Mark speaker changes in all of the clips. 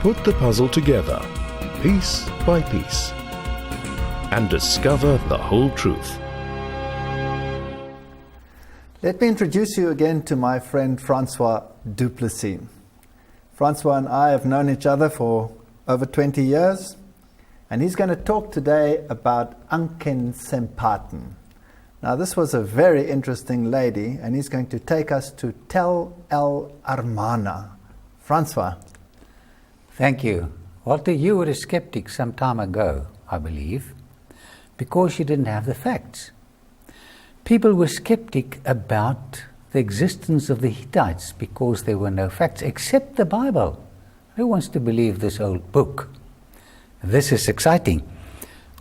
Speaker 1: Put the puzzle together, piece by piece, and discover the whole truth.
Speaker 2: Let me introduce you again to my friend Francois Duplessis. Francois and I have known each other for over 20 years, and he's going to talk today about Anken Sempaten. Now, this was a very interesting lady, and he's going to take us to Tel El Armana. Francois.
Speaker 3: Thank you. Walter, you were a skeptic some time ago, I believe, because you didn't have the facts. People were skeptic about the existence of the Hittites because there were no facts except the Bible. Who wants to believe this old book? This is exciting.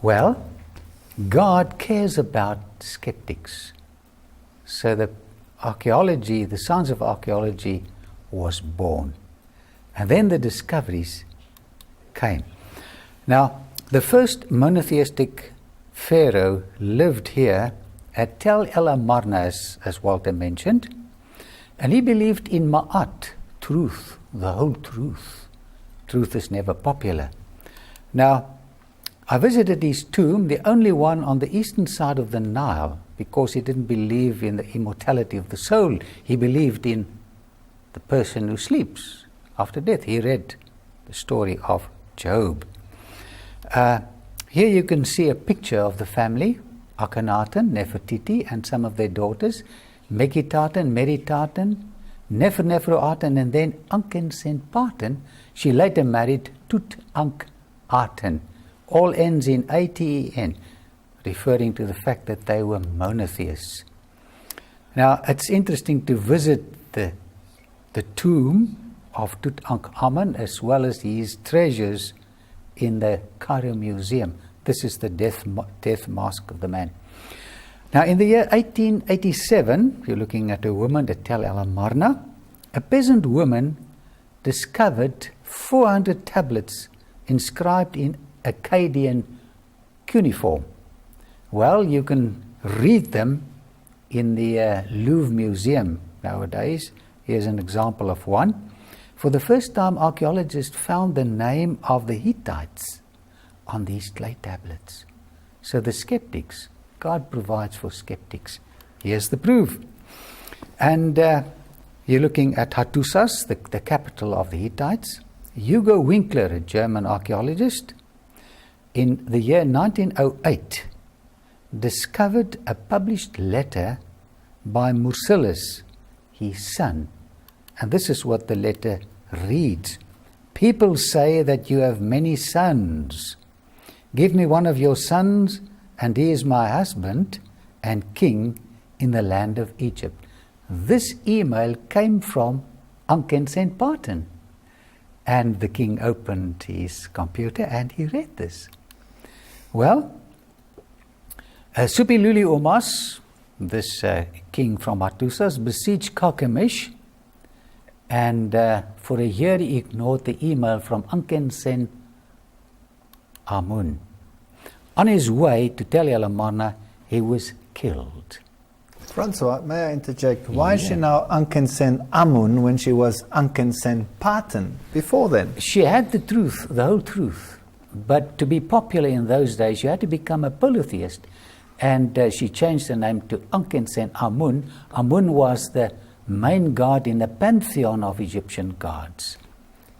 Speaker 3: Well, God cares about skeptics. So the archaeology, the science of archaeology was born. And then the discoveries came. Now, the first monotheistic pharaoh lived here at Tel El Amarna, as Walter mentioned, and he believed in Ma'at, truth, the whole truth. Truth is never popular. Now, I visited his tomb, the only one on the eastern side of the Nile, because he didn't believe in the immortality of the soul. He believed in the person who sleeps after death. He read the story of Job. Here you can see a picture of the family, Akhenaten, Nefertiti, and some of their daughters, Mekhetaten, Meritaten, Neferuaten, and then Anken-Sempaten. She later married Tutankhaten. All ends in Aten, referring to the fact that they were monotheists. Now, it's interesting to visit the tomb of Tutankhamun as well as his treasures in the Cairo Museum. This is the death mask of the man. Now, in the year 1887, you're looking at a woman at Tel El Amarna, a peasant woman discovered 400 tablets inscribed in Akkadian cuneiform. Well, you can read them in the Louvre Museum nowadays. Here's an example of one. For the first time, archaeologists found the name of the Hittites on these clay tablets. So the skeptics, God provides for skeptics. Here's the proof. And you're looking at Hattusas, the capital of the Hittites. Hugo Winkler, a German archaeologist, in the year 1908, discovered a published letter by Mursilis, his son. And this is what the letter reads. People say that you have many sons. Give me one of your sons, and he is my husband and king in the land of Egypt. This email came from Anken-Sempaten. And the king opened his computer and he read this. Well, Supiluli Umas, this king from Hattusas, besieged Carchemish, and for a year he ignored the email from Anken-Sempaten. On his way to Tel El Amarna, he was killed.
Speaker 2: Francois, may I interject? Why is she now Anken-Sempaten when she was Anken-Sempaten before then?
Speaker 3: She had the truth, the whole truth. But to be popular in those days, you had to become a polytheist. And she changed the name to Anken-Sempaten. Amun was the main god in the pantheon of Egyptian gods.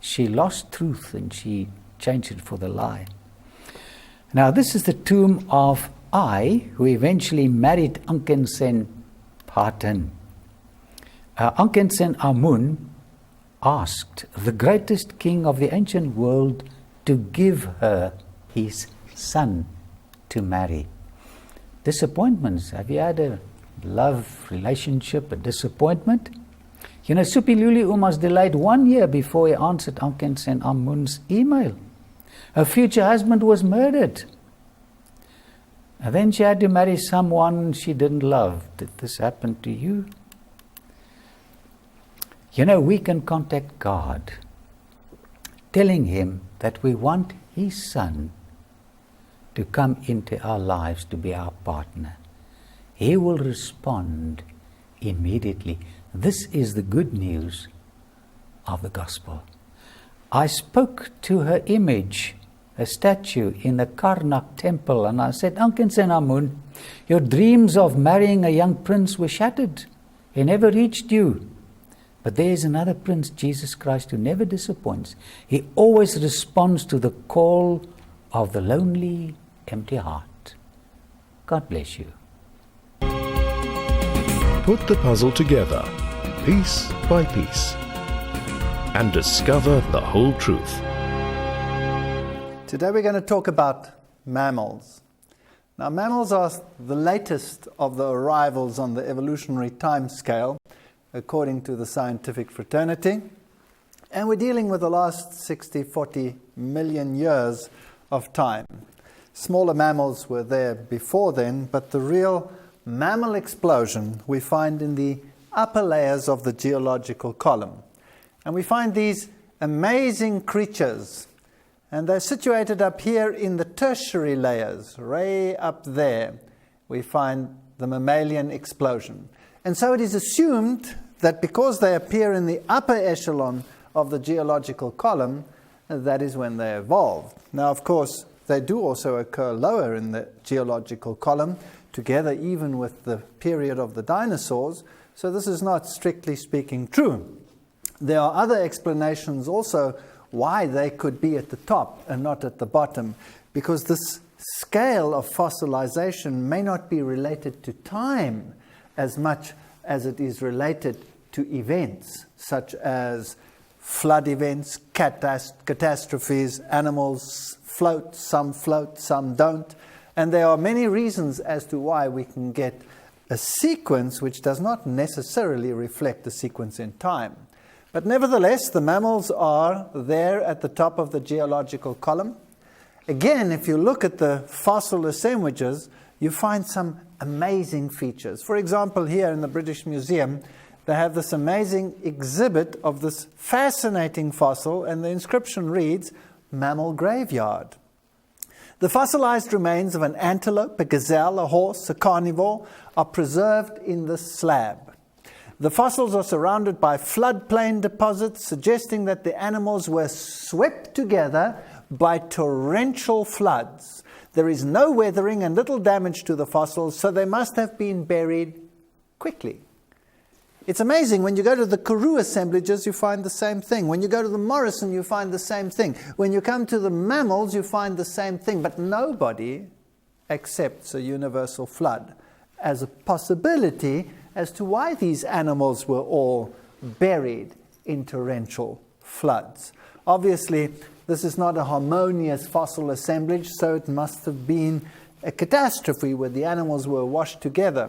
Speaker 3: She lost truth and she changed it for the lie. Now, this is the tomb of Ai, who eventually married Anken-Sempaten. Anken-Sempaten asked the greatest king of the ancient world to give her his son to marry. Disappointments. Have you had a love relationship, a disappointment? You know, Supiluli Umas delayed 1 year before he answered Anken-Sempaten's email. Her future husband was murdered. And then she had to marry someone she didn't love. Did this happen to you? You know, we can contact God, telling him that we want his son to come into our lives to be our partner. He will respond immediately. This is the good news of the gospel. I spoke to her image, a statue in the Karnak temple, and I said, Ankensenamun, your dreams of marrying a young prince were shattered. He never reached you. But there is another prince, Jesus Christ, who never disappoints. He always responds to the call of the lonely, empty heart. God bless you.
Speaker 1: Put the puzzle together, piece by piece, and discover the whole truth.
Speaker 2: Today we're going to talk about mammals. Now, mammals are the latest of the arrivals on the evolutionary time scale, according to the scientific fraternity. And we're dealing with the last 40 million years of time. Smaller mammals were there before then, but the real mammal explosion we find in the upper layers of the geological column. And we find these amazing creatures, and they're situated up here in the tertiary layers, way up there. We find the mammalian explosion. And so it is assumed that because they appear in the upper echelon of the geological column, that is when they evolved. Now, of course, they do also occur lower in the geological column, together even with the period of the dinosaurs, so this is not strictly speaking true. There are other explanations also why they could be at the top and not at the bottom, because this scale of fossilization may not be related to time as much as it is related to events such as flood events, catastrophes. Animals float, some don't. And there are many reasons as to why we can get a sequence which does not necessarily reflect the sequence in time. But nevertheless, the mammals are there at the top of the geological column. Again, if you look at the fossil assemblages, you find some amazing features. For example, here in the British Museum, they have this amazing exhibit of this fascinating fossil, and the inscription reads, Mammal Graveyard. The fossilized remains of an antelope, a gazelle, a horse, a carnivore are preserved in this slab. The fossils are surrounded by floodplain deposits, suggesting that the animals were swept together by torrential floods. There is no weathering and little damage to the fossils, so they must have been buried quickly. It's amazing, when you go to the Karoo assemblages, you find the same thing. When you go to the Morrison, you find the same thing. When you come to the mammals, you find the same thing. But nobody accepts a universal flood as a possibility as to why these animals were all buried in torrential floods. Obviously, this is not a harmonious fossil assemblage, so it must have been a catastrophe where the animals were washed together.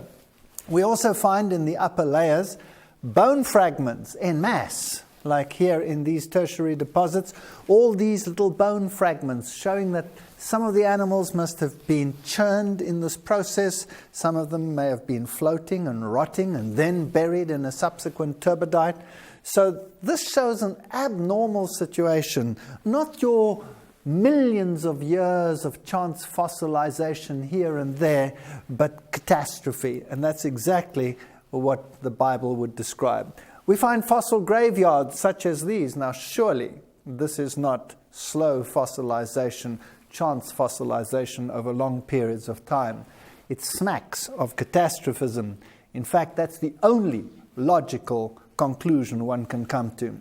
Speaker 2: We also find in the upper layers bone fragments en masse, like here in these tertiary deposits, all these little bone fragments showing that some of the animals must have been churned in this process. Some of them may have been floating and rotting and then buried in a subsequent turbidite. So this shows an abnormal situation, not your millions of years of chance fossilization here and there, but catastrophe. And that's exactly what the Bible would describe. We find fossil graveyards such as these. Now, surely this is not slow fossilization, chance fossilization over long periods of time. It smacks of catastrophism. In fact, that's the only logical conclusion one can come to.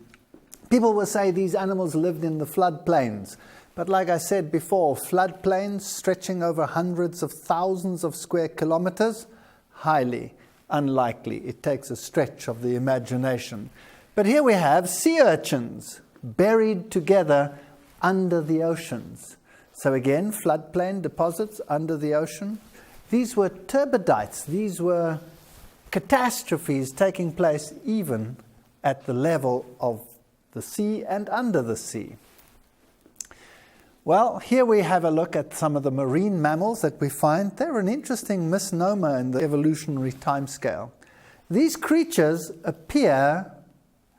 Speaker 2: People will say these animals lived in the floodplains. But like I said before, floodplains stretching over hundreds of thousands of square kilometers, highly unlikely. It takes a stretch of the imagination. But here we have sea urchins buried together under the oceans. So again, floodplain deposits under the ocean. These were turbidites. These were catastrophes taking place even at the level of the sea and under the sea. Well, here we have a look at some of the marine mammals that we find. They're an interesting misnomer in the evolutionary timescale. These creatures appear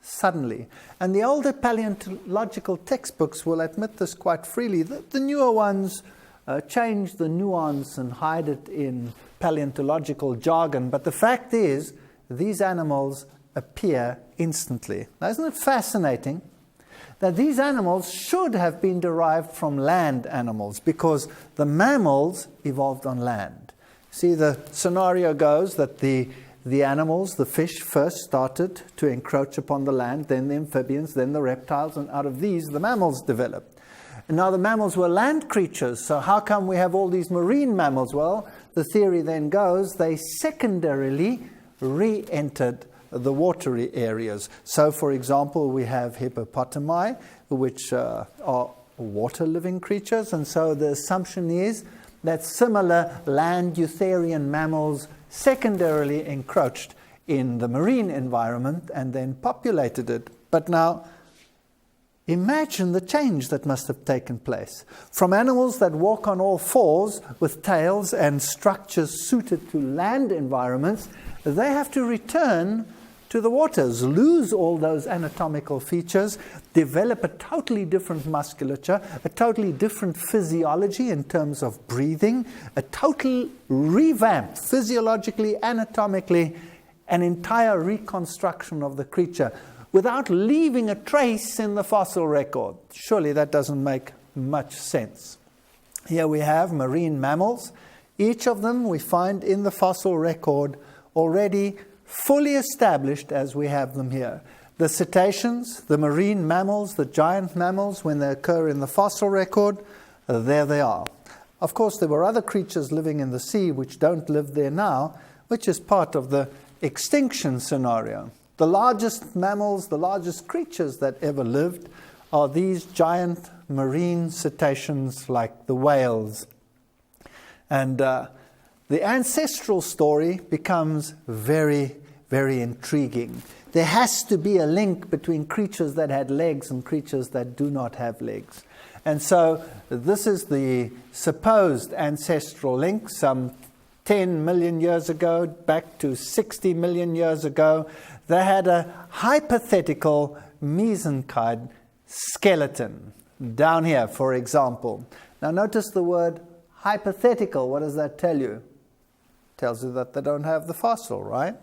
Speaker 2: suddenly, and the older paleontological textbooks will admit this quite freely. The newer ones change the nuance and hide it in paleontological jargon, but the fact is, these animals appear instantly. Now, isn't it fascinating that these animals should have been derived from land animals because the mammals evolved on land. See, the scenario goes that the animals, the fish, first started to encroach upon the land, then the amphibians, then the reptiles, and out of these, the mammals developed. And now the mammals were land creatures, so how come we have all these marine mammals? Well, the theory then goes they secondarily re-entered the watery areas. So, for example, we have hippopotami, which are water-living creatures, and so the assumption is that similar land eutherian mammals secondarily encroached in the marine environment and then populated it. But now, imagine the change that must have taken place. From animals that walk on all fours with tails and structures suited to land environments, they have to return to the waters, lose all those anatomical features, develop a totally different musculature, a totally different physiology in terms of breathing, a total revamped, physiologically, anatomically, an entire reconstruction of the creature without leaving a trace in the fossil record. Surely that doesn't make much sense. Here we have marine mammals. Each of them we find in the fossil record already fully established as we have them here. The cetaceans, the marine mammals, the giant mammals, when they occur in the fossil record, there they are. Of course, there were other creatures living in the sea which don't live there now, which is part of the extinction scenario. The largest mammals, the largest creatures that ever lived are these giant marine cetaceans like the whales. And the ancestral story becomes very, very intriguing. There has to be a link between creatures that had legs and creatures that do not have legs. And so this is the supposed ancestral link, some 10 million years ago, back to 60 million years ago. They had a hypothetical mesenchyme skeleton down here, for example. Now notice the word hypothetical. What does that tell you? Tells you that they don't have the fossil, right?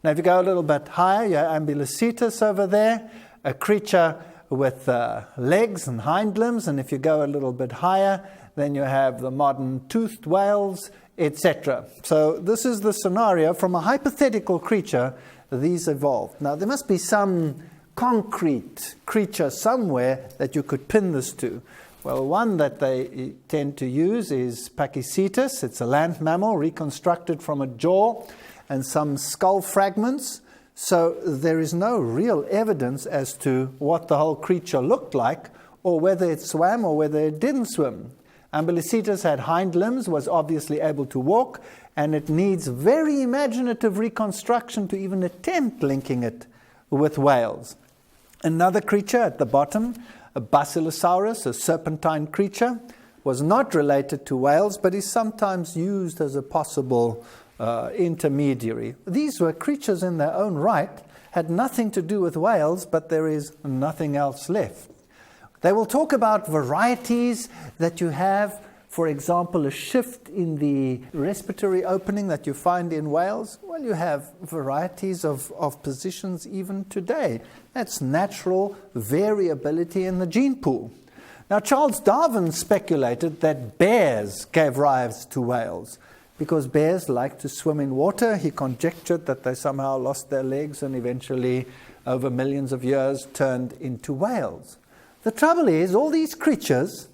Speaker 2: Now if you go a little bit higher, you have Ambulocetus over there, a creature with legs and hind limbs, and if you go a little bit higher, then you have the modern toothed whales, etc. So this is the scenario. From a hypothetical creature, these evolved. Now there must be some concrete creature somewhere that you could pin this to. Well, one that they tend to use is Pachycetus. It's a land mammal reconstructed from a jaw and some skull fragments. So there is no real evidence as to what the whole creature looked like, or whether it swam or whether it didn't swim. Ambulocetus had hind limbs, was obviously able to walk, and it needs very imaginative reconstruction to even attempt linking it with whales. Another creature at the bottom, a Basilosaurus, a serpentine creature, was not related to whales, but is sometimes used as a possible intermediary. These were creatures in their own right, had nothing to do with whales, but there is nothing else left. They will talk about varieties that you have, for example, a shift in the respiratory opening that you find in whales. Well, you have varieties of positions even today. That's natural variability in the gene pool. Now, Charles Darwin speculated that bears gave rise to whales. Because bears like to swim in water, he conjectured that they somehow lost their legs and eventually, over millions of years, turned into whales. The trouble is, all these creatures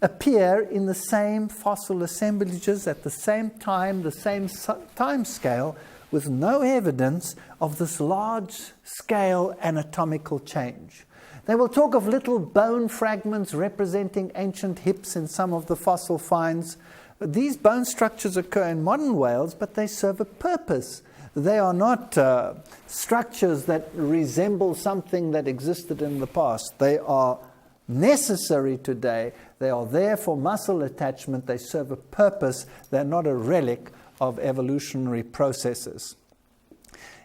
Speaker 2: appear in the same fossil assemblages at the same time, the same time scale, with no evidence of this large-scale anatomical change. They will talk of little bone fragments representing ancient hips in some of the fossil finds. These bone structures occur in modern whales, but they serve a purpose. They are not structures that resemble something that existed in the past. They are necessary today. They are there for muscle attachment. They serve a purpose. They're not a relic of evolutionary processes.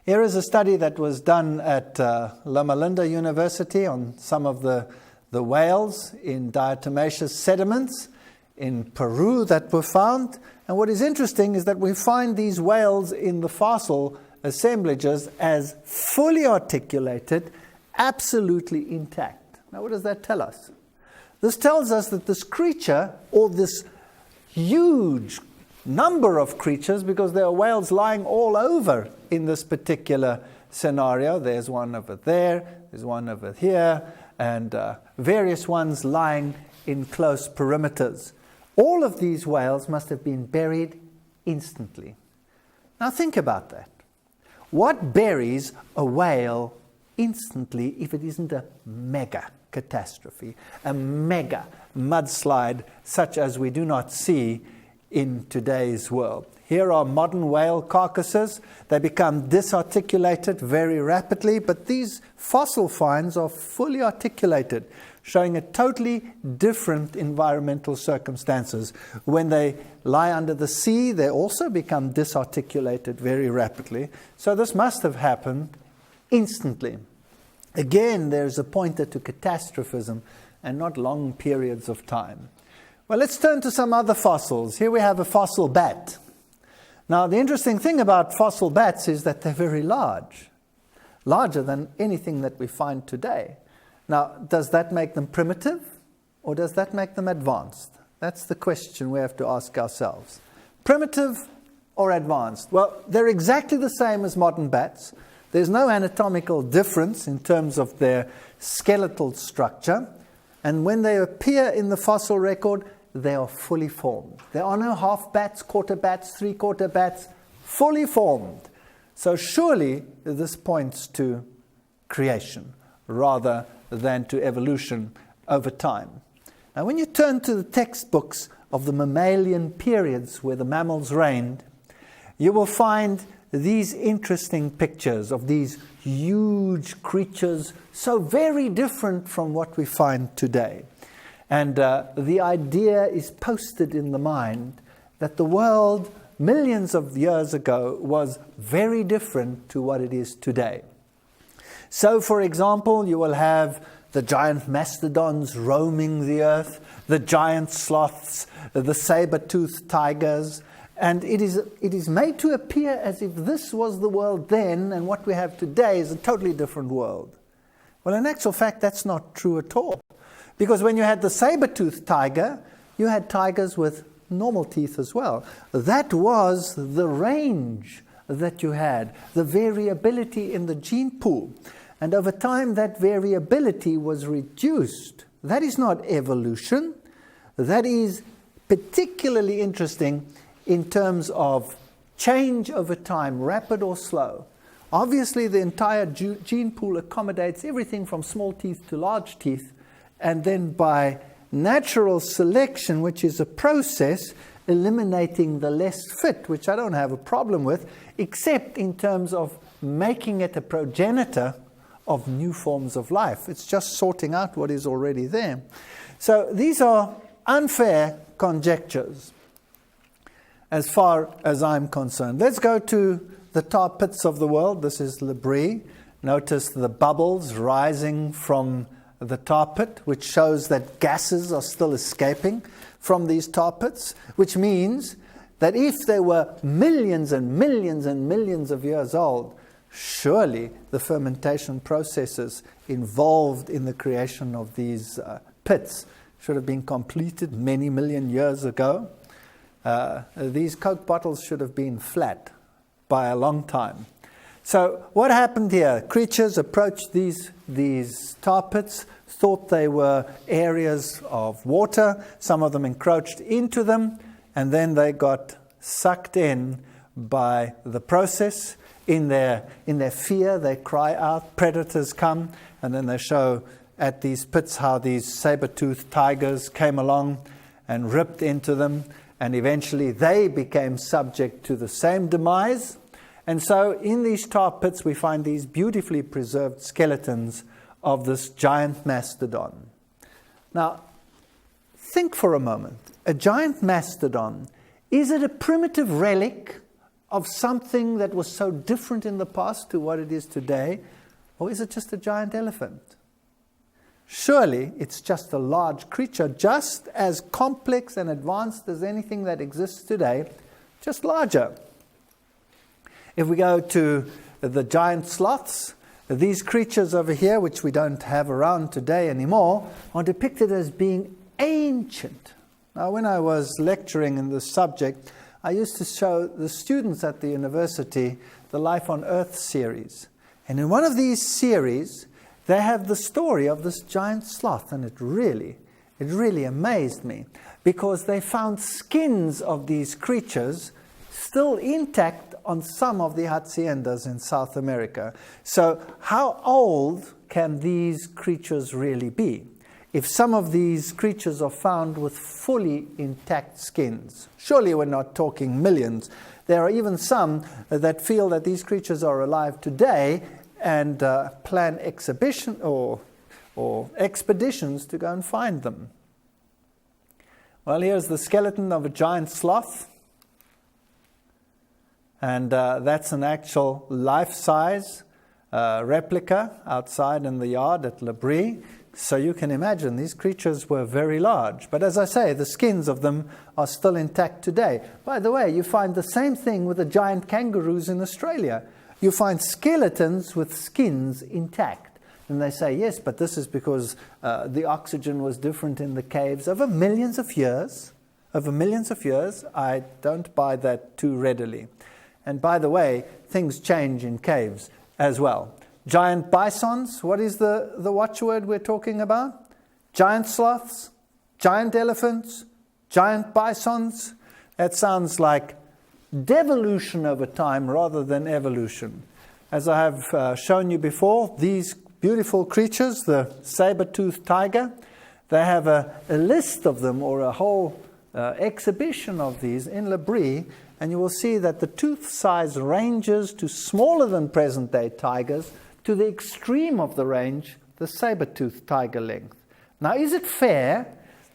Speaker 2: Here is a study that was done at Loma Linda University on some of the whales in diatomaceous sediments in Peru that were found. And what is interesting is that we find these whales in the fossil assemblages as fully articulated, absolutely intact. Now, what does that tell us? This tells us that this creature, or this huge number of creatures, because there are whales lying all over in this particular scenario. There's one over there, there's one over here, and various ones lying in close perimeters. All of these whales must have been buried instantly. Now think about that. What buries a whale instantly if it isn't a mega catastrophe, a mega mudslide such as we do not see in today's world? Here are modern whale carcasses. They become disarticulated very rapidly, but these fossil finds are fully articulated, showing a totally different environmental circumstances. When they lie under the sea, they also become disarticulated very rapidly. So this must have happened instantly. Again, there's a pointer to catastrophism and not long periods of time. Well, let's turn to some other fossils. Here we have a fossil bat. Now, the interesting thing about fossil bats is that they're very large, larger than anything that we find today. Now, does that make them primitive, or does that make them advanced? That's the question we have to ask ourselves. Primitive or advanced? Well, they're exactly the same as modern bats. There's no anatomical difference in terms of their skeletal structure. And when they appear in the fossil record, they are fully formed. There are no half bats, quarter bats, three-quarter bats, fully formed. So surely this points to creation rather than to evolution over time. Now, when you turn to the textbooks of the mammalian periods where the mammals reigned, you will find these interesting pictures of these huge creatures, so very different from what we find today. And the idea is posted in the mind that the world millions of years ago was very different to what it is today. So, for example, you will have the giant mastodons roaming the earth, the giant sloths, the saber-toothed tigers, and it is made to appear as if this was the world then, and what we have today is a totally different world. Well, in actual fact, that's not true at all. Because when you had the saber-toothed tiger, you had tigers with normal teeth as well. That was the range that you had, the variability in the gene pool. And over time, that variability was reduced. That is not evolution. That is particularly interesting in terms of change over time, rapid or slow. Obviously, the entire gene pool accommodates everything from small teeth to large teeth, and then by natural selection, which is a process, eliminating the less fit, which I don't have a problem with, except in terms of making it a progenitor of new forms of life. It's just sorting out what is already there. So these are unfair conjectures as far as I'm concerned. Let's go to the tar pits of the world. This is Labrie. Notice the bubbles rising from the tar pit, which shows that gases are still escaping from these tar pits, which means that if they were millions and millions and millions of years old, surely the fermentation processes involved in the creation of these pits should have been completed many million years ago. These Coke bottles should have been flat by a long time. So what happened here? Creatures approached these tar pits, thought they were areas of water. Some of them encroached into them, and then they got sucked in by the process. In their fear, they cry out, predators come, and then they show at these pits how these saber-toothed tigers came along and ripped into them, and eventually they became subject to the same demise. And so in these tar pits, we find these beautifully preserved skeletons of this giant mastodon. Now, think for a moment. A giant mastodon, is it a primitive relic of something that was so different in the past to what it is today, or is it just a giant elephant? Surely it's just a large creature, just as complex and advanced as anything that exists today, just larger. If we go to the giant sloths, These creatures over here, which we don't have around today anymore, are depicted as being ancient. Now, when I was lecturing in this subject, I used to show the students at the university the Life on Earth series. And in one of these series, they have the story of this giant sloth, and it really amazed me, because they found skins of these creatures still intact on some of the haciendas in South America. So how old can these creatures really be? If some of these creatures are found with fully intact skins, surely we're not talking millions. There are even some that feel that these creatures are alive today and plan exhibition or expeditions to go and find them. Well, here's the skeleton of a giant sloth. And that's an actual life-size replica outside in the yard at Le Brie. So you can imagine these creatures were very large. But as I say, the skins of them are still intact today. By the way, you find the same thing with the giant kangaroos in Australia. You find skeletons with skins intact. And they say, yes, but this is because the oxygen was different in the caves over millions of years. Over millions of years, I don't buy that too readily. And by the way, things change in caves as well. Giant bisons, what is the watchword we're talking about? Giant sloths, giant elephants, giant bisons. That sounds like devolution over time rather than evolution. As I have shown you before, these beautiful creatures, the saber-toothed tiger, they have a list of them, or a whole exhibition of these in Le Brie, and you will see that the tooth size ranges to smaller than present-day tigers, to the extreme of the range, the saber-toothed tiger length. Now, is it fair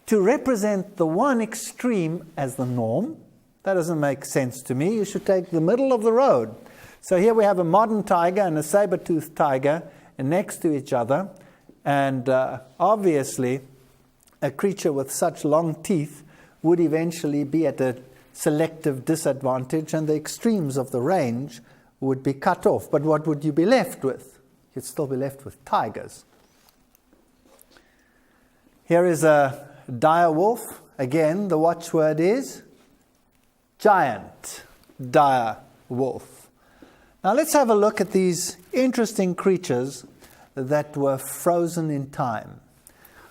Speaker 2: to represent the one extreme as the norm? That doesn't make sense to me. You should take the middle of the road. So here we have a modern tiger and a saber-toothed tiger next to each other, and obviously a creature with such long teeth would eventually be at a selective disadvantage, and the extremes of the range would be cut off. But what would you be left with? You'd still be left with tigers. Here is a dire wolf. Again, the watchword is giant dire wolf. Now let's have a look at these interesting creatures that were frozen in time.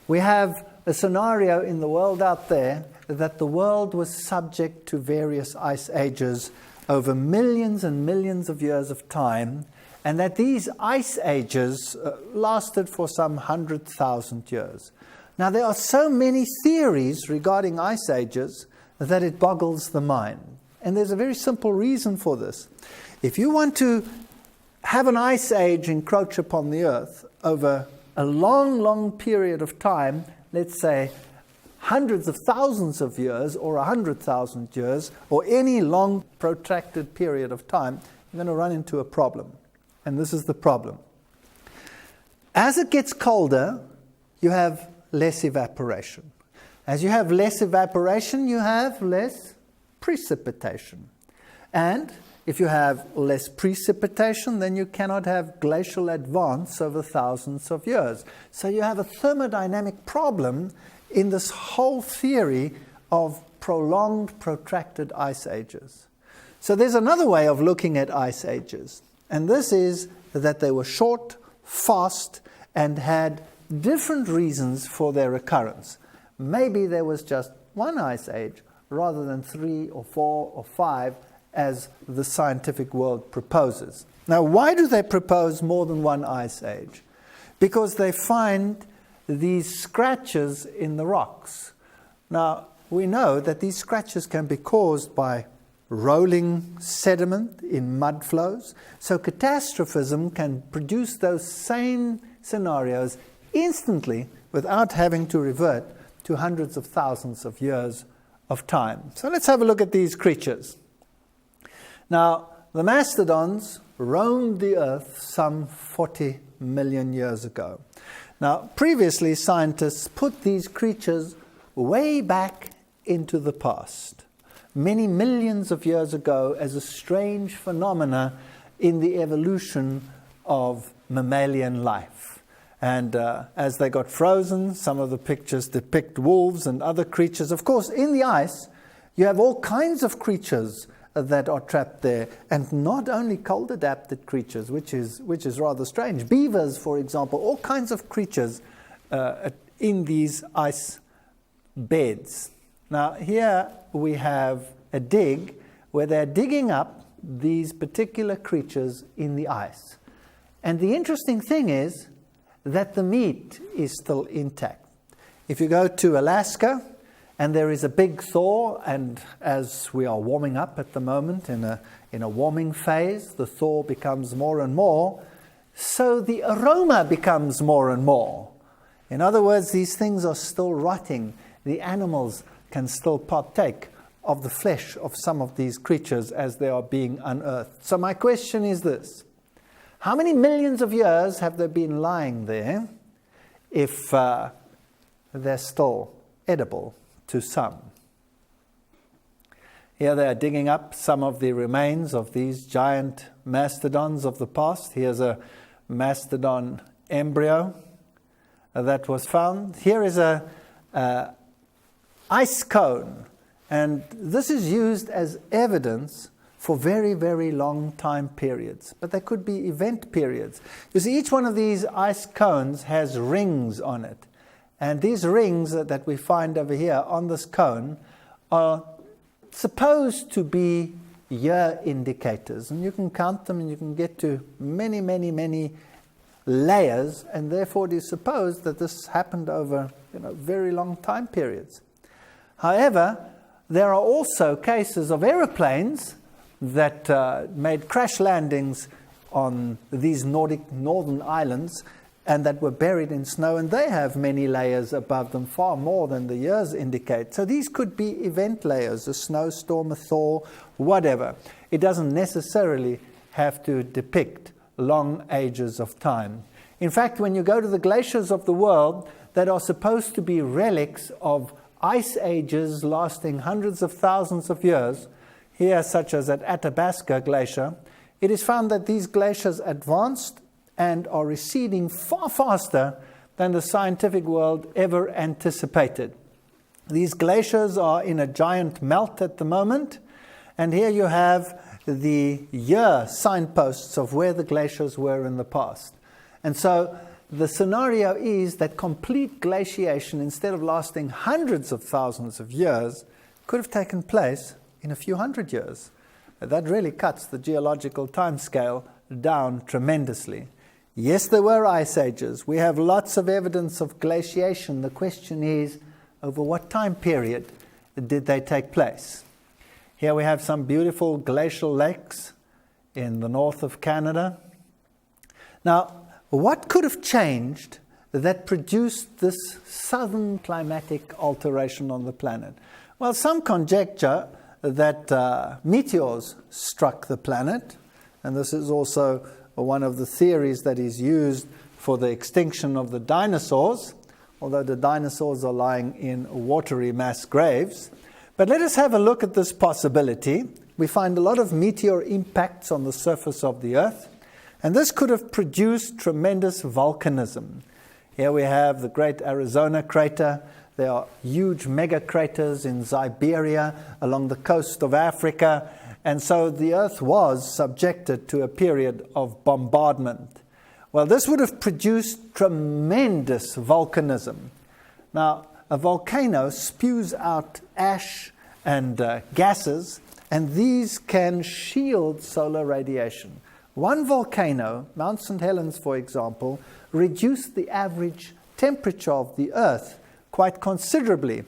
Speaker 2: We have a scenario in the world out there that the world was subject to various ice ages over millions and millions of years of time, and that these ice ages lasted for some 100,000 years. Now, there are so many theories regarding ice ages that it boggles the mind. And there's a very simple reason for this. If you want to have an ice age encroach upon the Earth over a long, long period of time, let's say hundreds of thousands of years or 100,000 years, or any long protracted period of time, you're going to run into a problem. And this is the problem. As it gets colder, you have less evaporation. As you have less evaporation, you have less precipitation. And if you have less precipitation, then you cannot have glacial advance over thousands of years. So you have a thermodynamic problem in this whole theory of prolonged, protracted ice ages. So there's another way of looking at ice ages, and this is that they were short, fast, and had different reasons for their occurrence. Maybe there was just one ice age rather than 3 or 4 or 5 as the scientific world proposes. Now, why do they propose more than one ice age? Because they find these scratches in the rocks. Now, we know that these scratches can be caused by rolling sediment in mud flows. So catastrophism can produce those same scenarios instantly without having to revert to hundreds of thousands of years of time. So let's have a look at these creatures. Now, the mastodons roamed the Earth some 40 million years ago. Now, previously, scientists put these creatures way back into the past, many millions of years ago, as a strange phenomena in the evolution of mammalian life. And as they got frozen, some of the pictures depict wolves and other creatures. Of course, in the ice, you have all kinds of creatures that are trapped there, and not only cold-adapted creatures, which is rather strange. Beavers, for example, all kinds of creatures in these ice beds. Now, here we have a dig where they're digging up these particular creatures in the ice. And the interesting thing is that the meat is still intact. If you go to Alaska, and there is a big thaw, and as we are warming up at the moment in a warming phase, the thaw becomes more and more, so the aroma becomes more and more. In other words, these things are still rotting. The animals can still partake of the flesh of some of these creatures as they are being unearthed. So my question is this: how many millions of years have they been lying there if they're still edible to some? Here they are digging up some of the remains of these giant mastodons of the past. Here's a mastodon embryo that was found. Here is a ice cone, and this is used as evidence for very, very long time periods. But there could be event periods. You see, each one of these ice cones has rings on it. And these rings that we find over here on this cone are supposed to be year indicators. And you can count them and you can get to many, many, many layers. And therefore it is supposed that this happened over very long time periods. However, there are also cases of aeroplanes that made crash landings on these northern islands and that were buried in snow, and they have many layers above them, far more than the years indicate. So these could be event layers, a snowstorm, a thaw, whatever. It doesn't necessarily have to depict long ages of time. In fact, when you go to the glaciers of the world that are supposed to be relics of ice ages lasting hundreds of thousands of years, here such as at Athabasca Glacier, it is found that these glaciers advanced and are receding far faster than the scientific world ever anticipated. These glaciers are in a giant melt at the moment, and here you have the year signposts of where the glaciers were in the past. And so the scenario is that complete glaciation, instead of lasting hundreds of thousands of years, could have taken place in a few hundred years. That really cuts the geological timescale down tremendously. Yes, there were ice ages. We have lots of evidence of glaciation. The question is, over what time period did they take place? Here we have some beautiful glacial lakes in the north of Canada. Now, what could have changed that produced this sudden climatic alteration on the planet? Well, some conjecture that meteors struck the planet, and this is also one of the theories that is used for the extinction of the dinosaurs, although the dinosaurs are lying in watery mass graves. But let us have a look at this possibility. We find a lot of meteor impacts on the surface of the Earth, and this could have produced tremendous volcanism. Here we have the great Arizona crater. There are huge mega craters in Siberia, along the coast of Africa, and so the Earth was subjected to a period of bombardment. Well, this would have produced tremendous volcanism. Now, a volcano spews out ash and gases, and these can shield solar radiation. One volcano, Mount St. Helens, for example, reduced the average temperature of the Earth quite considerably,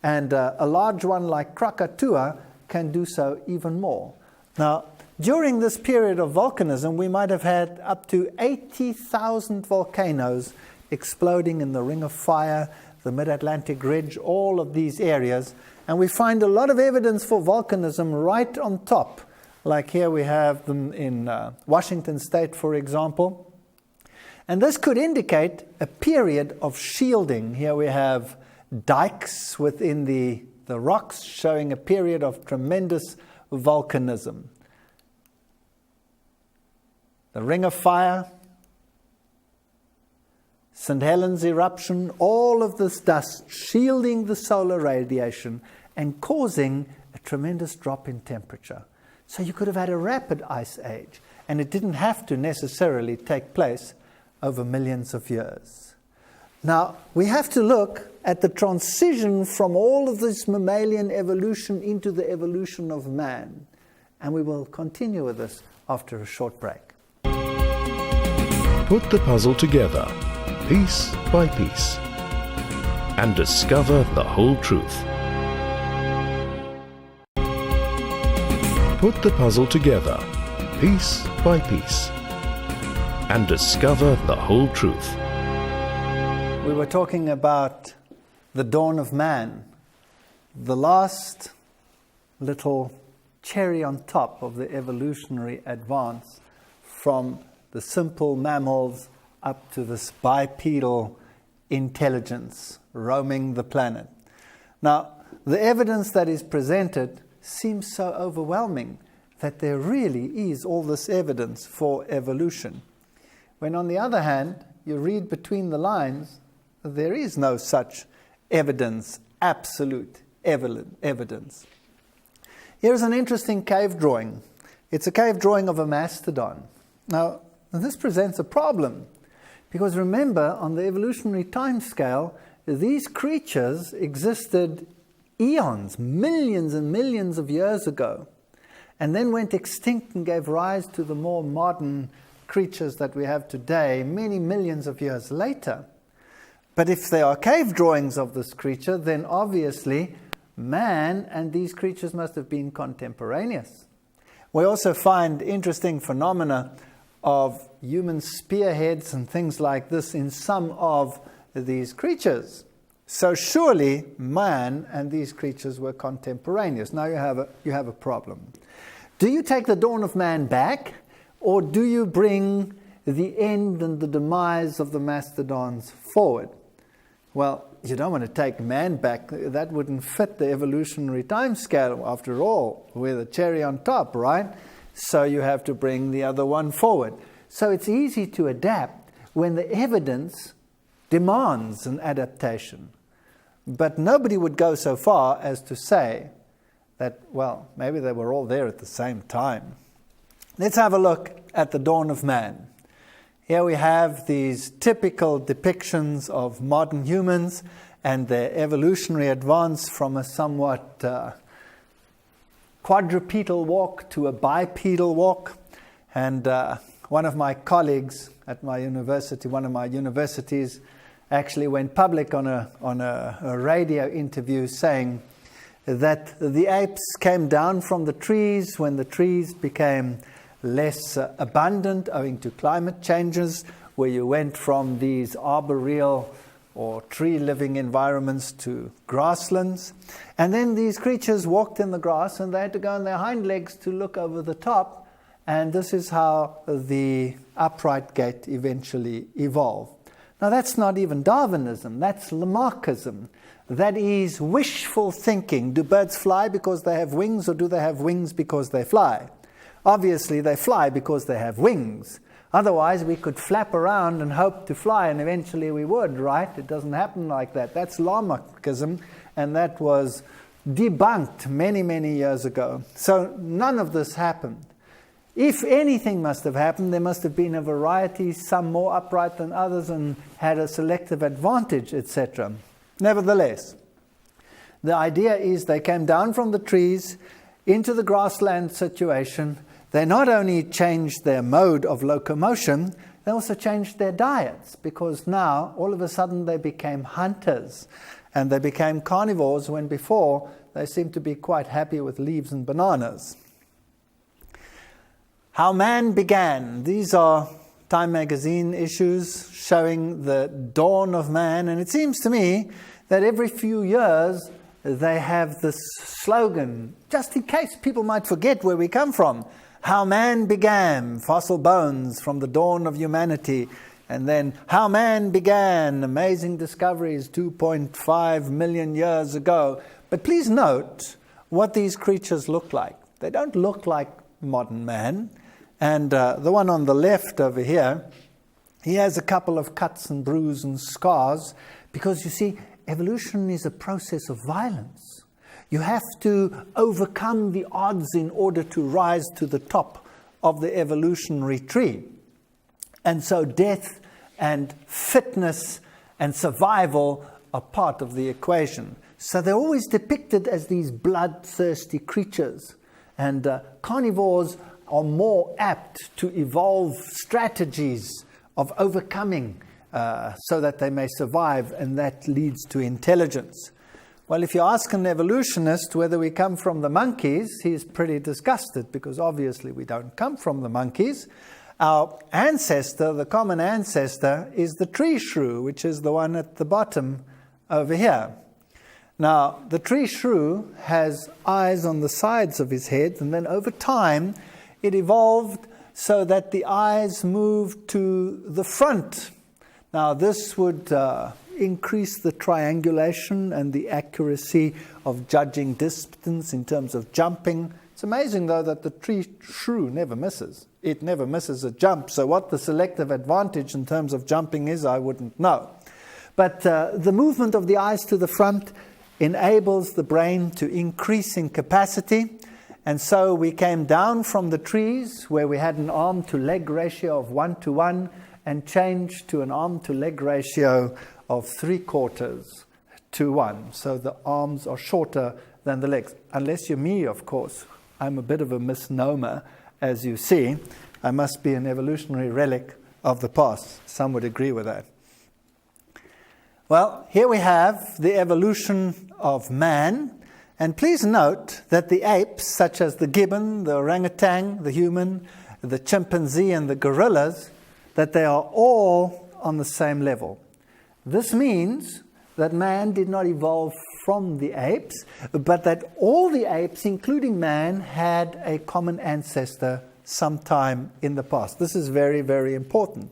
Speaker 2: and a large one like Krakatoa can do so even more. Now, during this period of volcanism, we might have had up to 80,000 volcanoes exploding in the Ring of Fire, the Mid-Atlantic Ridge, all of these areas, and we find a lot of evidence for volcanism right on top. Like here we have them in Washington State, for example. And this could indicate a period of shielding. Here we have dikes within the rocks showing a period of tremendous volcanism. The Ring of Fire, St. Helens eruption, all of this dust shielding the solar radiation and causing a tremendous drop in temperature. So you could have had a rapid ice age, and it didn't have to necessarily take place over millions of years. Now, we have to look at the transition from all of this mammalian evolution into the evolution of man. And we will continue with this after a short break.
Speaker 1: Put the puzzle together, piece by piece, and discover the whole truth. Put the puzzle together, piece by piece, and discover the whole truth.
Speaker 2: We were talking about the dawn of man, the last little cherry on top of the evolutionary advance from the simple mammals up to this bipedal intelligence roaming the planet. Now, the evidence that is presented seems so overwhelming that there really is all this evidence for evolution. When on the other hand, you read between the lines, there is no such evidence, absolute evidence. Here's an interesting cave drawing. It's a cave drawing of a mastodon. Now, this presents a problem, because remember, on the evolutionary time scale, these creatures existed eons, millions and millions of years ago, and then went extinct and gave rise to the more modern creatures that we have today, many millions of years later. But if there are cave drawings of this creature, then obviously man and these creatures must have been contemporaneous. We also find interesting phenomena of human spearheads and things like this in some of these creatures. So surely man and these creatures were contemporaneous. Now you have a problem. Do you take the dawn of man back, or do you bring the end and the demise of the mastodons forward? Well, you don't want to take man back. That wouldn't fit the evolutionary time scale, after all. We're the cherry on top, right? So you have to bring the other one forward. So it's easy to adapt when the evidence demands an adaptation. But nobody would go so far as to say that, well, maybe they were all there at the same time. Let's have a look at the dawn of man. Here we have these typical depictions of modern humans and their evolutionary advance from a somewhat quadrupedal walk to a bipedal walk. And one of my colleagues at my university, one of my universities, actually went public on a radio interview saying that the apes came down from the trees when the trees became less abundant owing to climate changes, where you went from these arboreal or tree-living environments to grasslands. And then these creatures walked in the grass and they had to go on their hind legs to look over the top. And this is how the upright gait eventually evolved. Now that's not even Darwinism, that's Lamarckism. That is wishful thinking. Do birds fly because they have wings, or do they have wings because they fly? Obviously, they fly because they have wings. Otherwise, we could flap around and hope to fly, and eventually we would, right? It doesn't happen like that. That's Lamarckism, and that was debunked many, many years ago. So none of this happened. If anything must have happened, there must have been a variety, some more upright than others and had a selective advantage, etc. Nevertheless, the idea is they came down from the trees into the grassland situation. They not only changed their mode of locomotion, they also changed their diets, because now, all of a sudden, they became hunters and they became carnivores when before they seemed to be quite happy with leaves and bananas. How man began. These are Time magazine issues showing the dawn of man, and it seems to me that every few years they have this slogan, just in case people might forget where we come from. How man began, fossil bones from the dawn of humanity. And then, how man began, amazing discoveries 2.5 million years ago. But please note what these creatures look like. They don't look like modern man. And the one on the left over here He has a couple of cuts and bruises and scars because, you see, evolution is a process of violence. You have to overcome the odds in order to rise to the top of the evolutionary tree. And so death and fitness and survival are part of the equation. So they're always depicted as these bloodthirsty creatures. And carnivores are more apt to evolve strategies of overcoming so that they may survive, and that leads to intelligence. Well, if you ask an evolutionist whether we come from the monkeys, he's pretty disgusted because obviously we don't come from the monkeys. Our ancestor, the common ancestor, is the tree shrew, which is the one at the bottom over here. Now, the tree shrew has eyes on the sides of his head, and then over time it evolved so that the eyes moved to the front. Now, this would increase the triangulation and the accuracy of judging distance in terms of jumping. It's amazing, though, that the tree shrew never misses. It never misses a jump. So what the selective advantage in terms of jumping is, I wouldn't know. But the movement of the eyes to the front enables the brain to increase in capacity. And so we came down from the trees where we had an arm-to-leg ratio of 1:1 and changed to an arm-to-leg ratio of 3/4:1. So the arms are shorter than the legs. Unless you're me, of course. I'm a bit of a misnomer, as you see. I must be an evolutionary relic of the past. Some would agree with that. Well, here we have the evolution of man. And please note that the apes, such as the gibbon, the orangutan, the human, the chimpanzee, and the gorillas, that they are all on the same level. This means that man did not evolve from the apes, but that all the apes, including man, had a common ancestor sometime in the past. This is very, very important.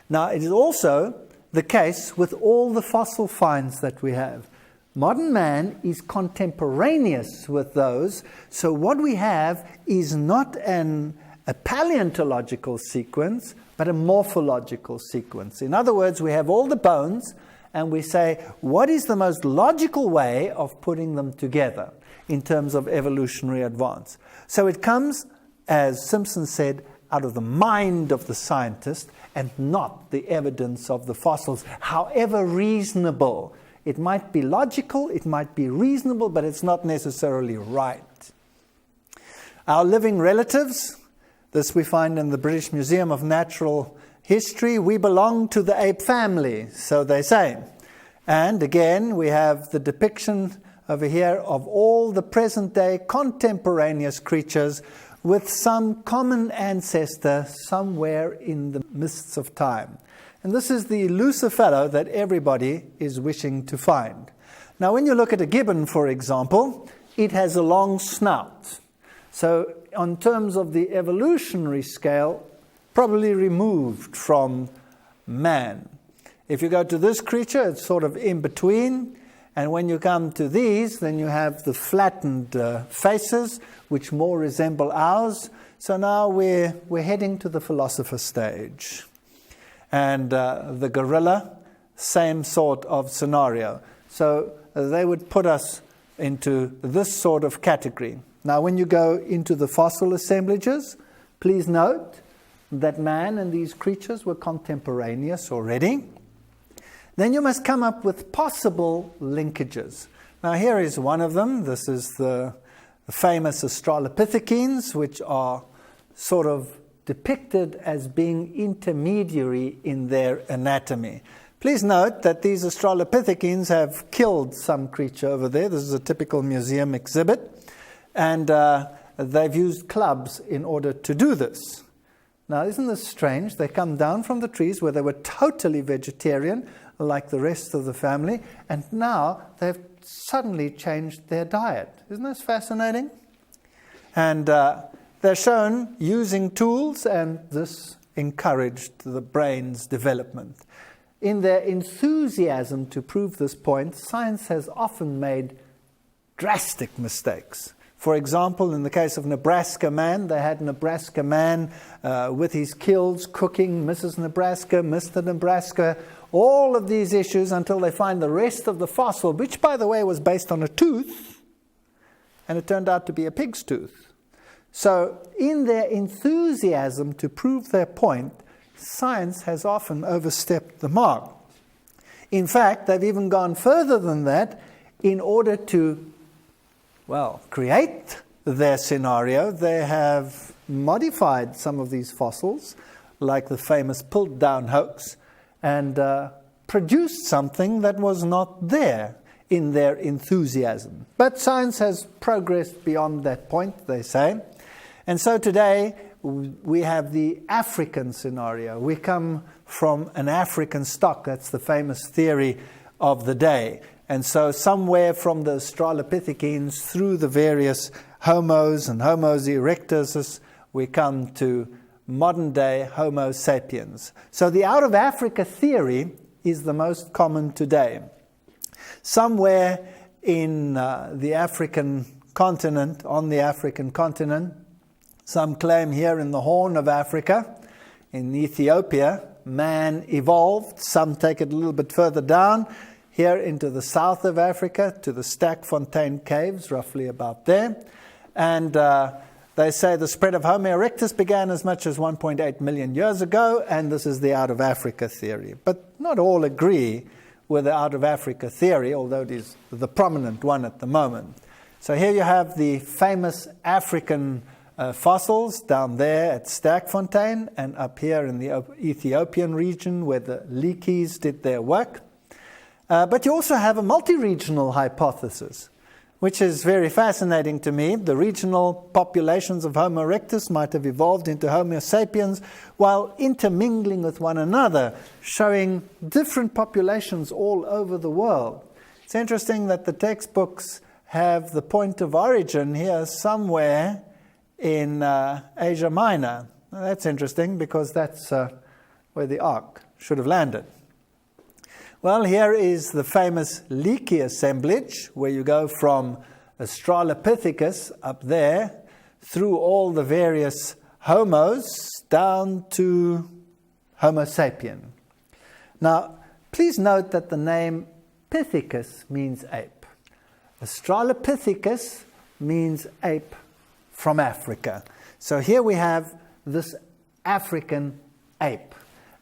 Speaker 2: Now, it is also the case with all the fossil finds that we have. Modern man is contemporaneous with those, so what we have is not a paleontological sequence, but a morphological sequence. In other words, we have all the bones, and we say, what is the most logical way of putting them together in terms of evolutionary advance? So it comes, as Simpson said, out of the mind of the scientist and not the evidence of the fossils, however reasonable. It might be logical, it might be reasonable, but it's not necessarily right. Our living relatives, this we find in the British Museum of Natural History, we belong to the ape family, so they say. And again, we have the depiction over here of all the present-day contemporaneous creatures with some common ancestor somewhere in the mists of time. And this is the elusive fellow that everybody is wishing to find. Now, when you look at a gibbon, for example, it has a long snout. So, in terms of the evolutionary scale, probably removed from man. If you go to this creature, it's sort of in between. And when you come to these, then you have the flattened faces, which more resemble ours. So now we're heading to the philosopher stage. And the gorilla, same sort of scenario. So they would put us into this sort of category. Now, when you go into the fossil assemblages, please note that man and these creatures were contemporaneous already. Then you must come up with possible linkages. Now, here is one of them. This is the famous Australopithecines, which are sort of depicted as being intermediary in their anatomy. Please note that these Australopithecines have killed some creature over there. This is a typical museum exhibit. And they've used clubs in order to do this. Now, isn't this strange? They come down from the trees where they were totally vegetarian, like the rest of the family, and now they've suddenly changed their diet. Isn't this fascinating? And they're shown using tools, and this encouraged the brain's development. In their enthusiasm to prove this point, science has often made drastic mistakes. For example, in the case of Nebraska Man, they had Nebraska Man with his kills cooking Mrs. Nebraska, Mr. Nebraska, all of these issues until they find the rest of the fossil, which, by the way, was based on a tooth, and it turned out to be a pig's tooth. So, in their enthusiasm to prove their point, science has often overstepped the mark. In fact, they've even gone further than that in order to, create their scenario. They have modified some of these fossils, like the famous Piltdown hoax, and produced something that was not there in their enthusiasm. But science has progressed beyond that point, they say. And so today we have the African scenario. We come from an African stock. That's the famous theory of the day. And so somewhere from the Australopithecines through the various Homos and Homo erectus, we come to modern-day Homo sapiens. So the out-of-Africa theory is the most common today. Somewhere in the African continent, on the African continent, some claim here in the Horn of Africa, in Ethiopia, man evolved. Some take it a little bit further down, here into the south of Africa, to the Stakfontein Caves, roughly about there. And they say the spread of Homo erectus began as much as 1.8 million years ago, and this is the out-of-Africa theory. But not all agree with the out-of-Africa theory, although it is the prominent one at the moment. So here you have the famous African fossils down there at Stakfontein, and up here in the Ethiopian region where the Leakeys did their work. But you also have a multi-regional hypothesis, which is very fascinating to me. The regional populations of Homo erectus might have evolved into Homo sapiens while intermingling with one another, showing different populations all over the world. It's interesting that the textbooks have the point of origin here somewhere in Asia Minor. Now, that's interesting because that's where the Ark should have landed. Well, here is the famous Leakey assemblage, where you go from Australopithecus up there through all the various Homos down to Homo sapien. Now, please note that the name Pithecus means ape. Australopithecus means ape from Africa. So here we have this African ape.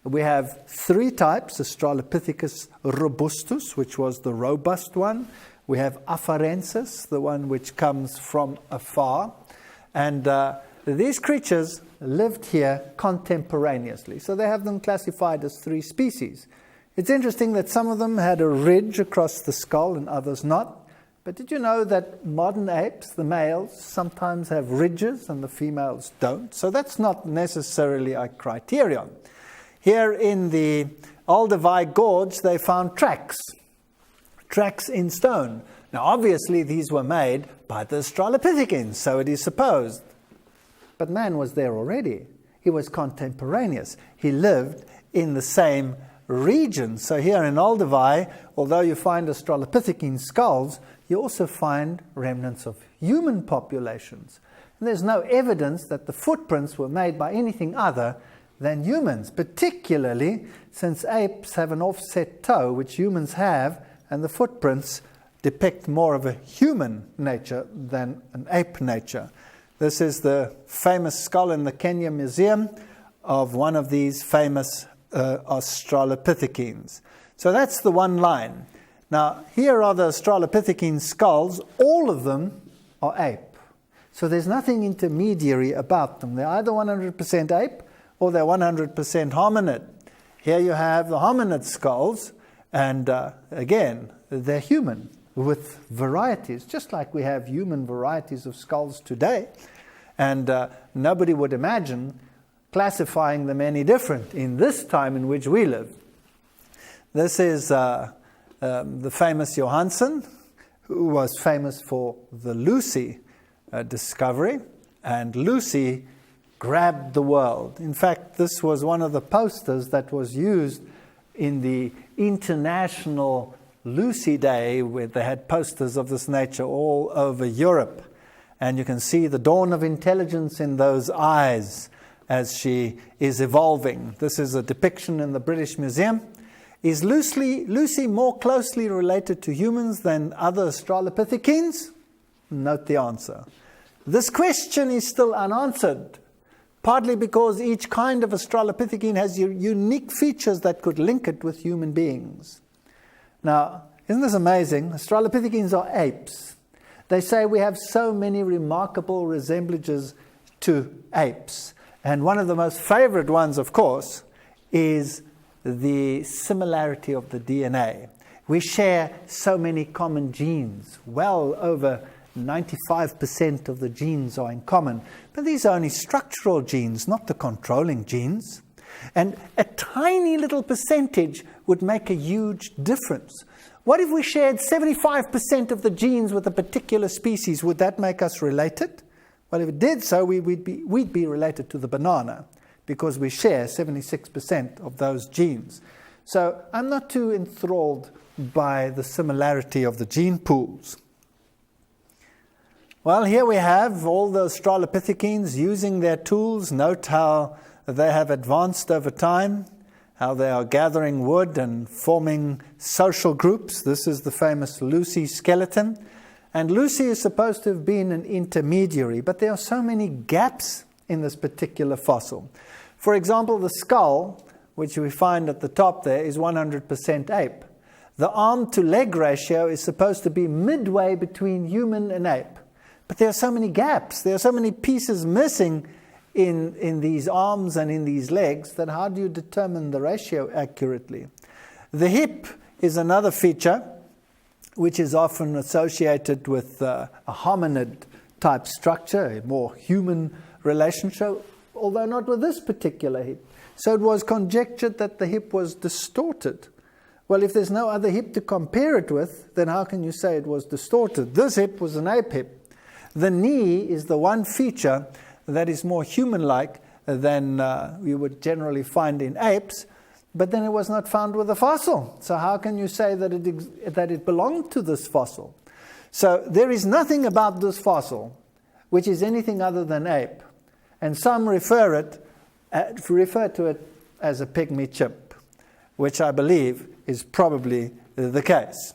Speaker 2: We have three types: Australopithecus robustus, which was the robust one. We have afarensis, the one which comes from afar. And these creatures lived here contemporaneously. So they have them classified as three species. It's interesting that some of them had a ridge across the skull and others not. But did you know that modern apes, the males, sometimes have ridges and the females don't? So that's not necessarily a criterion. Here in the Olduvai Gorge, they found tracks in stone. Now, obviously, these were made by the Australopithecines, so it is supposed. But man was there already. He was contemporaneous. He lived in the same region. So here in Olduvai, although you find Australopithecine skulls, you also find remnants of human populations. And there's no evidence that the footprints were made by anything other than humans, particularly since apes have an offset toe, which humans have, and the footprints depict more of a human nature than an ape nature. This is the famous skull in the Kenya Museum of one of these famous Australopithecines. So that's the one line. Now, here are the Australopithecine skulls. All of them are ape. So there's nothing intermediary about them. They're either 100% ape or they're 100% hominid. Here you have the hominid skulls, and again, they're human with varieties, just like we have human varieties of skulls today. And nobody would imagine classifying them any different in this time in which we live. This is the famous Johansen, who was famous for the Lucy discovery, and Lucy grabbed the world. In fact, this was one of the posters that was used in the International Lucy Day, where they had posters of this nature all over Europe. And you can see the dawn of intelligence in those eyes as she is evolving. This is a depiction in the British Museum. Is Lucy more closely related to humans than other Australopithecines? Note the answer. This question is still unanswered, partly because each kind of Australopithecine has unique features that could link it with human beings. Now, isn't this amazing? Australopithecines are apes. They say we have so many remarkable resemblances to apes. And one of the most favorite ones, of course, is the similarity of the DNA. We share so many common genes. Well over 95% of the genes are in common. But these are only structural genes, not the controlling genes. And a tiny little percentage would make a huge difference. What if we shared 75% of the genes with a particular species? Would that make us related? Well, if it did so, we'd be related to the banana, because we share 76% of those genes. So I'm not too enthralled by the similarity of the gene pools. Well, here we have all the Australopithecines using their tools. Note how they have advanced over time, how they are gathering wood and forming social groups. This is the famous Lucy skeleton. And Lucy is supposed to have been an intermediary, but there are so many gaps in this particular fossil. For example, the skull, which we find at the top there, is 100% ape. The arm-to-leg ratio is supposed to be midway between human and ape. But there are so many gaps, there are so many pieces missing in these arms and in these legs, that how do you determine the ratio accurately? The hip is another feature which is often associated with a hominid type structure, a more human relationship, although not with this particular hip. So it was conjectured that the hip was distorted. Well, if there's no other hip to compare it with, then how can you say it was distorted? This hip was an ape hip. The knee is the one feature that is more human-like than you would generally find in apes, but then it was not found with a fossil. So how can you say that it belonged to this fossil? So there is nothing about this fossil which is anything other than ape, and some refer to it as a pygmy chimp, which I believe is probably the case.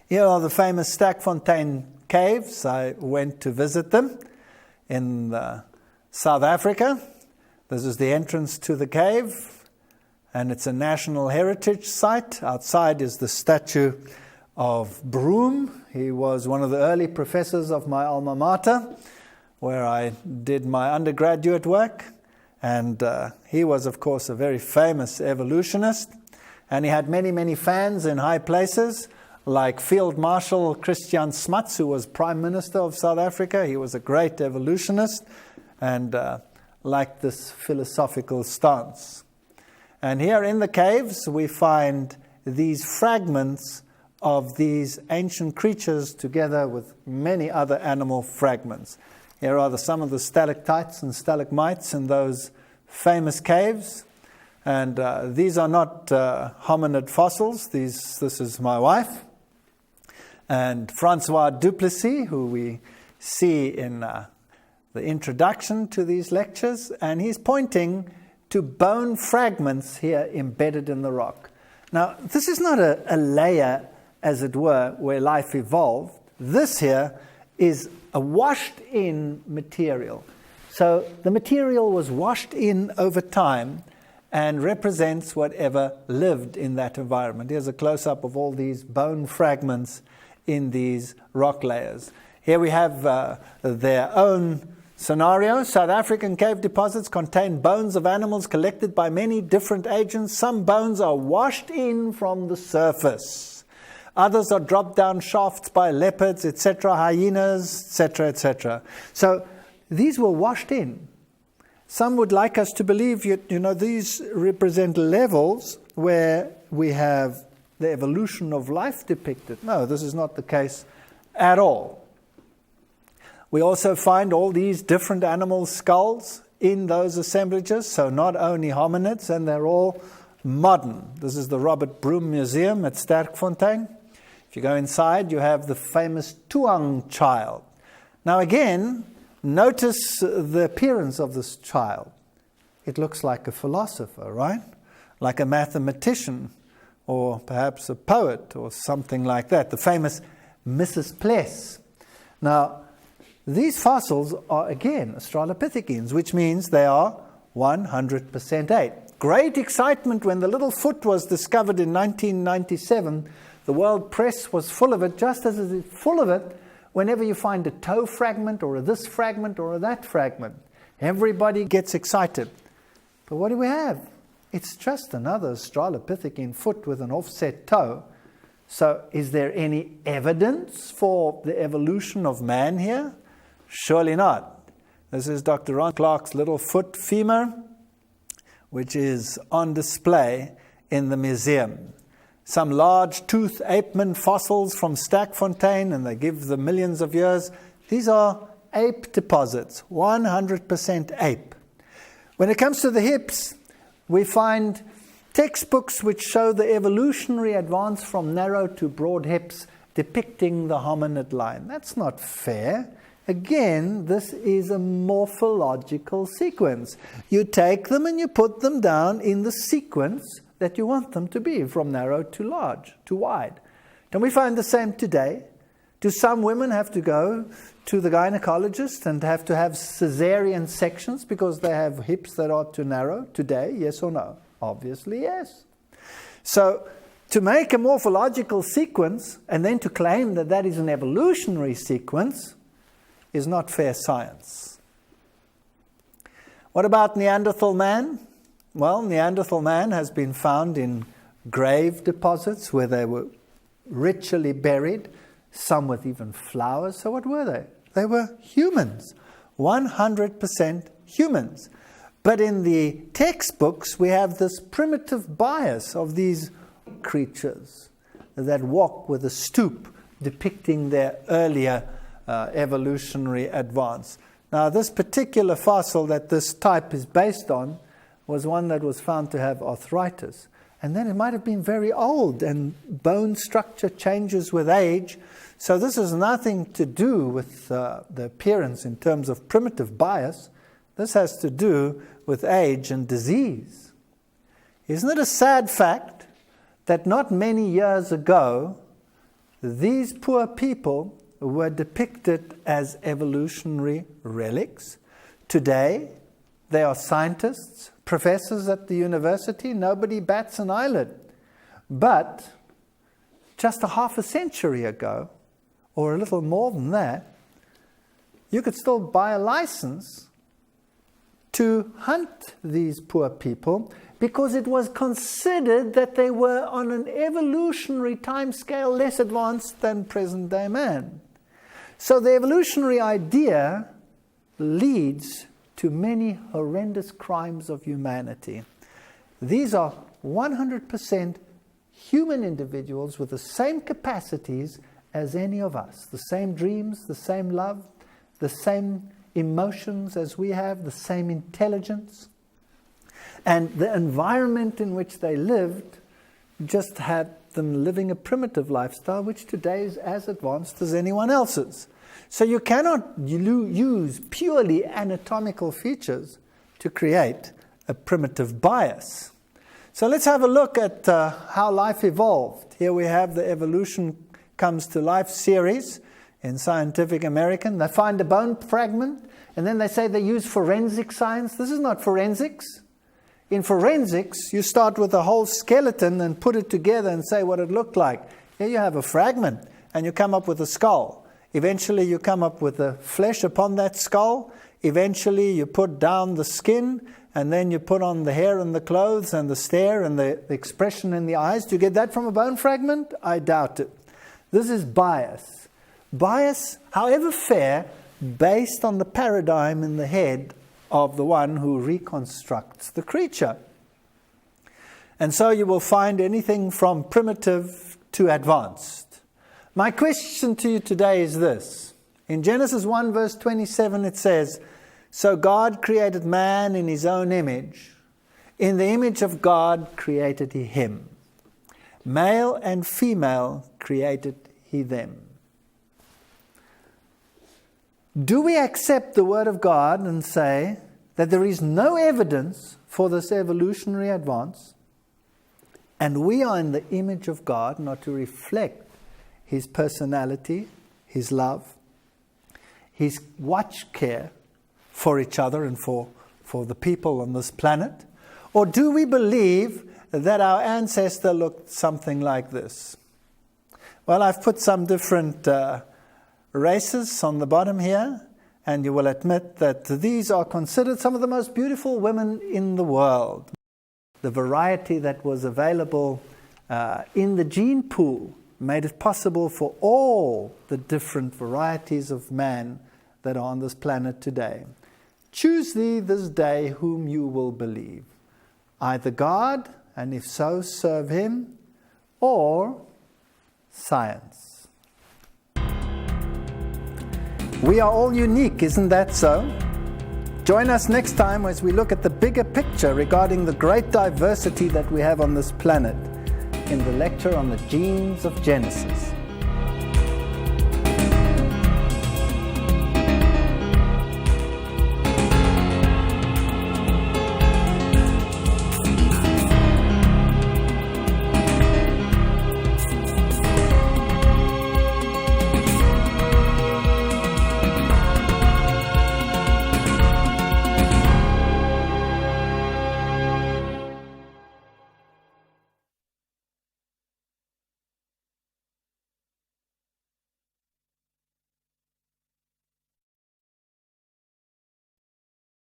Speaker 2: Here are the famous Sterkfontein caves. I went to visit them in South Africa. This is the entrance to the cave, and it's a national heritage site. Outside is the statue of Broom. He was one of the early professors of my alma mater, where I did my undergraduate work. And he was, of course, a very famous evolutionist. And he had many, many fans in high places, like Field Marshal Christian Smuts, who was Prime Minister of South Africa. He was a great evolutionist and liked this philosophical stance. And here in the caves, we find these fragments of these ancient creatures together with many other animal fragments. Here are some of the stalactites and stalagmites in those famous caves. And these are not hominid fossils. This is my wife. And Francois Duplessis, who we see in the introduction to these lectures. And he's pointing to bone fragments here embedded in the rock. Now, this is not a layer, as it were, where life evolved. This here is a washed-in material. So the material was washed in over time and represents whatever lived in that environment. Here's a close-up of all these bone fragments in these rock layers. Here we have their own scenario. South African cave deposits contain bones of animals collected by many different agents. Some bones are washed in from the surface. Others are dropped down shafts by leopards, etc., hyenas, etc., etc. So these were washed in. Some would like us to believe, these represent levels where we have the evolution of life depicted. No, this is not the case at all. We also find all these different animal skulls in those assemblages, so not only hominids, and they're all modern. This is the Robert Broom Museum at Sterkfontein. If you go inside, you have the famous Tuang child. Now again, notice the appearance of this child. It looks like a philosopher, right? Like a mathematician, or perhaps a poet, or something like that. The famous Mrs. Pless. Now, these fossils are again Australopithecines, which means they are 100% ape. Great excitement when the little foot was discovered in 1997. The world press was full of it, just as it is full of it whenever you find a toe fragment or a this fragment or a that fragment. Everybody gets excited. But what do we have? It's just another Australopithecine foot with an offset toe. So is there any evidence for the evolution of man here? Surely not. This is Dr. Ron Clark's little foot femur, which is on display in the museum. Some large tooth apeman fossils from Stackfontein, and they give them millions of years. These are ape deposits, 100% ape. When it comes to the hips, we find textbooks which show the evolutionary advance from narrow to broad hips depicting the hominid line. That's not fair. Again, this is a morphological sequence. You take them and you put them down in the sequence that you want them to be, from narrow to large, to wide. Can we find the same today? Do some women have to go to the gynecologist and have to have cesarean sections because they have hips that are too narrow today? Yes or no? Obviously, yes. So, to make a morphological sequence and then to claim that that is an evolutionary sequence is not fair science. What about Neanderthal man? Well, Neanderthal man has been found in grave deposits where they were ritually buried, some with even flowers. So what were they? They were humans, 100% humans. But in the textbooks, we have this primitive bias of these creatures that walk with a stoop, depicting their earlier evolutionary advance. Now, this particular fossil that this type is based on was one that was found to have arthritis. And then it might have been very old, and bone structure changes with age. So this has nothing to do with the appearance in terms of primitive bias. This has to do with age and disease. Isn't it a sad fact that not many years ago, these poor people were depicted as evolutionary relics? Today, they are scientists, professors at the university. Nobody bats an eyelid. But just a half a century ago, or a little more than that, you could still buy a license to hunt these poor people because it was considered that they were on an evolutionary timescale less advanced than present-day man. So the evolutionary idea leads to many horrendous crimes of humanity. These are 100% human individuals with the same capacities as any of us, the same dreams, the same love, the same emotions as we have, the same intelligence. And the environment in which they lived just had them living a primitive lifestyle, which today is as advanced as anyone else's. So you cannot use purely anatomical features to create a primitive bias. So let's have a look at how life evolved. Here we have the Evolution Comes to Life series in Scientific American. They find a bone fragment, and then they say they use forensic science. This is not forensics. In forensics, you start with the whole skeleton and put it together and say what it looked like. Here you have a fragment, and you come up with a skull. Eventually, you come up with the flesh upon that skull. Eventually, you put down the skin, and then you put on the hair and the clothes and the stare and the expression in the eyes. Do you get that from a bone fragment? I doubt it. This is bias. Bias, however fair, based on the paradigm in the head of the one who reconstructs the creature. And so you will find anything from primitive to advanced. My question to you today is this. In Genesis 1 verse 27 it says, "So God created man in his own image. In the image of God created he him. Male and female created he them." Do we accept the Word of God and say that there is no evidence for this evolutionary advance, and we are in the image of God, not to reflect His personality, His love, His watch care for each other and for the people on this planet? Or do we believe that our ancestor looked something like this? Well, I've put some different races on the bottom here, and you will admit that these are considered some of the most beautiful women in the world. The variety that was available in the gene pool made it possible for all the different varieties of man that are on this planet today. Choose thee this day whom you will believe. Either God, and if so, serve Him, or science. We are all unique, isn't that so? Join us next time as we look at the bigger picture regarding the great diversity that we have on this planet in the lecture on the genes of Genesis.